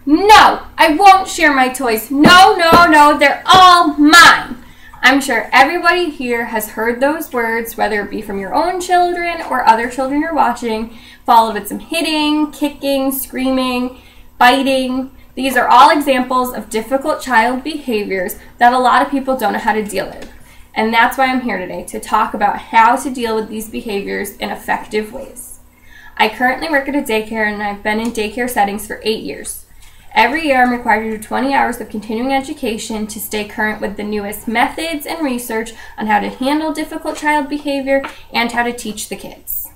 No, I won't share my toys. No, no, no, they're all mine. I'm sure everybody here has heard those words, whether it be from your own children or other children you're watching, followed with some hitting, kicking, screaming, biting. These are all examples of difficult child behaviors that a lot of people don't know how to deal with. And that's why I'm here today, to talk about how to deal with these behaviors in effective ways. I currently work at a daycare, and I've been in daycare settings for 8 years. Every year I'm required to do 20 hours of continuing education to stay current with the newest methods and research on how to handle difficult child behavior and how to teach the kids.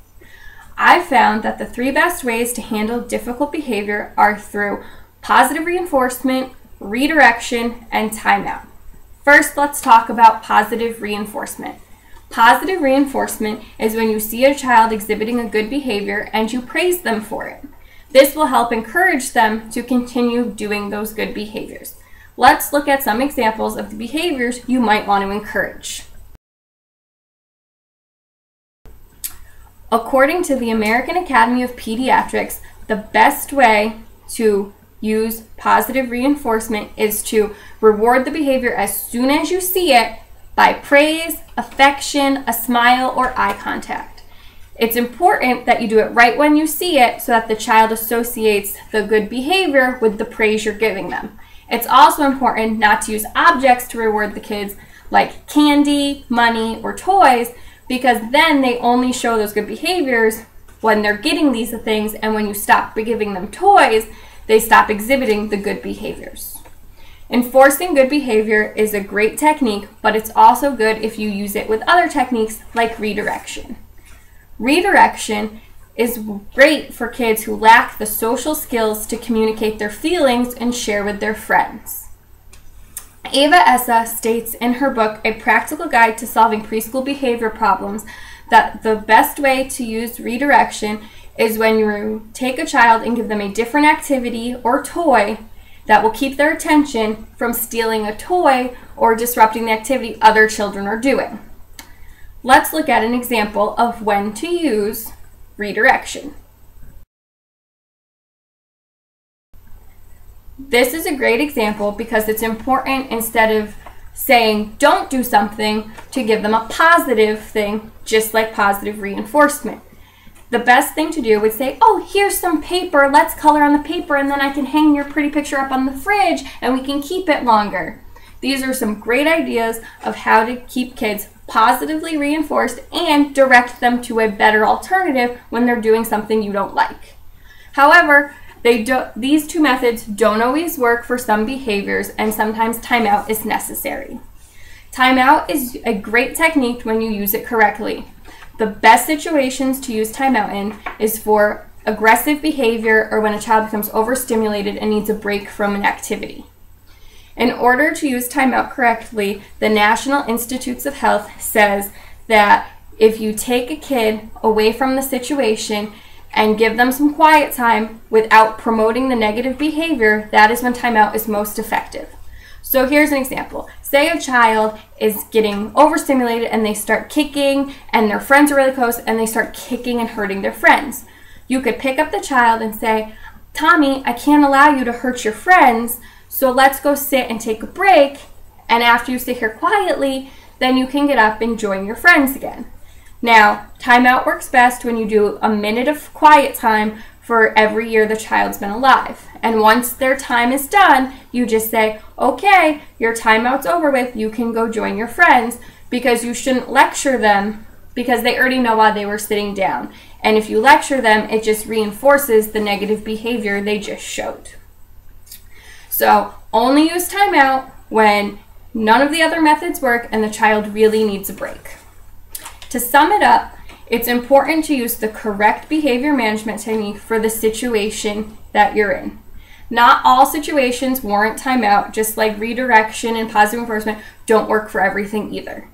I've found that the 3 best ways to handle difficult behavior are through positive reinforcement, redirection, and timeout. First, let's talk about positive reinforcement. Positive reinforcement is when you see a child exhibiting a good behavior and you praise them for it. This will help encourage them to continue doing those good behaviors. Let's look at some examples of the behaviors you might want to encourage. According to the American Academy of Pediatrics, the best way to use positive reinforcement is to reward the behavior as soon as you see it by praise, affection, a smile, or eye contact. It's important that you do it right when you see it so that the child associates the good behavior with the praise you're giving them. It's also important not to use objects to reward the kids like candy, money, or toys, because then they only show those good behaviors when they're getting these things, and when you stop giving them toys, they stop exhibiting the good behaviors. Enforcing good behavior is a great technique, but it's also good if you use it with other techniques like redirection. Redirection is great for kids who lack the social skills to communicate their feelings and share with their friends. Ava Essa states in her book, A Practical Guide to Solving Preschool Behavior Problems, that the best way to use redirection is when you take a child and give them a different activity or toy that will keep their attention from stealing a toy or disrupting the activity other children are doing. Let's look at an example of when to use redirection. This is a great example because it's important, instead of saying don't do something, to give them a positive thing, just like positive reinforcement. The best thing to do would say, oh, here's some paper, let's color on the paper, and then I can hang your pretty picture up on the fridge and we can keep it longer. These are some great ideas of how to keep kids positively reinforced and direct them to a better alternative when they're doing something you don't like. However, these 2 methods don't always work for some behaviors, and sometimes timeout is necessary. Timeout is a great technique when you use it correctly. The best situations to use timeout in is for aggressive behavior or when a child becomes overstimulated and needs a break from an activity. In order to use timeout correctly, the National Institutes of Health says that if you take a kid away from the situation and give them some quiet time without promoting the negative behavior, that is when timeout is most effective. So here's an example. Say a child is getting overstimulated and they start kicking, and their friends are really close and they start kicking and hurting their friends. You could pick up the child and say, Tommy, I can't allow you to hurt your friends, so let's go sit and take a break, and after you sit here quietly, then you can get up and join your friends again. Now, timeout works best when you do a minute of quiet time for every year the child's been alive. And once their time is done, you just say, okay, your timeout's over with, you can go join your friends, because you shouldn't lecture them because they already know why they were sitting down. And if you lecture them, it just reinforces the negative behavior they just showed. So only use timeout when none of the other methods work and the child really needs a break. To sum it up, it's important to use the correct behavior management technique for the situation that you're in. Not all situations warrant timeout, just like redirection and positive reinforcement don't work for everything either.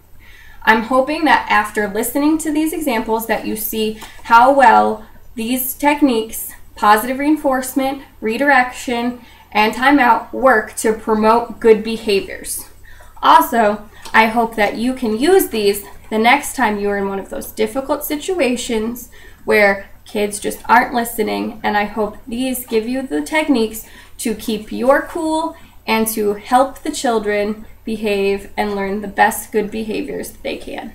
I'm hoping that after listening to these examples that you see how well these techniques, positive reinforcement, redirection, and timeout, work to promote good behaviors. Also, I hope that you can use these the next time you are in one of those difficult situations where Kids just aren't listening, and I hope these give you the techniques to keep your cool and to help the children behave and learn the best good behaviors they can.